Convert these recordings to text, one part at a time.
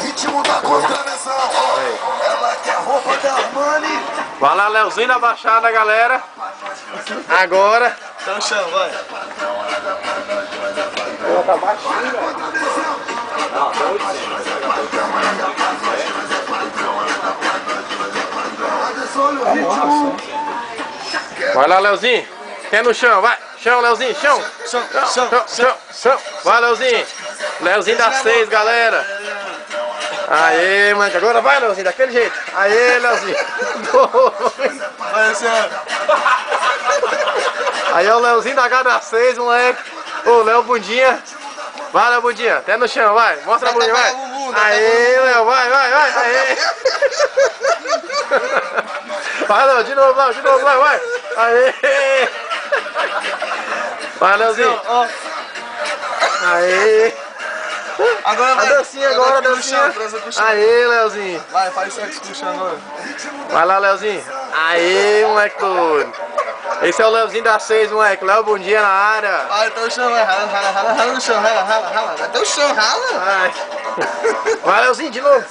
ritmo da contravenção. Ela quer roupa da Armani. Vai lá, Leozinho da Baixada, galera. Agora. Tá no chão, vai. Tá baixinho, vai lá, Leozinho. Quer no chão, vai. Chão, Leozinho, chão. Chão. Vai, Leozinho. Leozinho dá 6, galera. Aê, mano. Agora vai, Leozinho, daquele jeito. Aê, Leozinho. Vai, Luciano. Aí é o Leozinho da H6, moleque. Ô, Léo Bundinha. Vai, Léo Bundinha. Até no chão, vai. Mostra a bundinha, vai. Aê, Léo, vai. Aê. Vai, Léo, de novo, Léo, vai. Aê. Vai, Léozinho. Aê. Agora vai. A dancinha agora, a dancinha. Aê, Leozinho. Vai, faz sexo com o chão agora. Vai lá, Leozinho. Aê, moleque doido. Esse é o Leozinho da 6, moleque. Léo Bundinha na área. Vai, até o chão, vai. Rala no chão, rala. Até o chão, rala. Vai, Leozinho, de novo.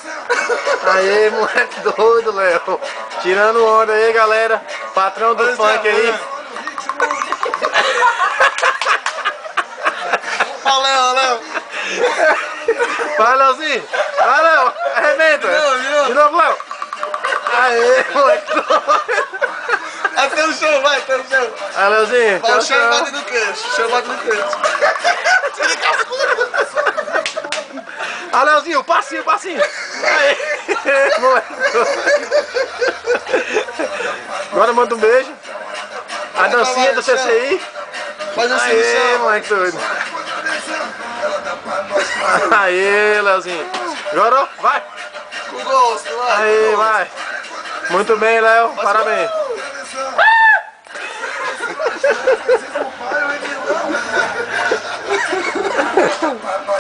Aê, moleque doido, Léo. Tirando onda aí, galera. Patrão do funk aí. Olha, Léo. Vai, Leozinho. Vai, Léo. Arrebenta. De novo, Léo. Aê, moleque doido. Até o chão, vai, até o chão. Aí, Leozinho. Vai, o chão bate no queixo. O chão bate no queixo. Tira cascudo. Ah, Leozinho, passinho. Aê, moleque doido. Agora manda um beijo. A dancinha do CCI. Faz assim no Aê, chão. moleque doido. Aê, Leozinho. Agora, vai. Com gosto, vai. Aí, vai. Muito bem, Léo. Parabéns.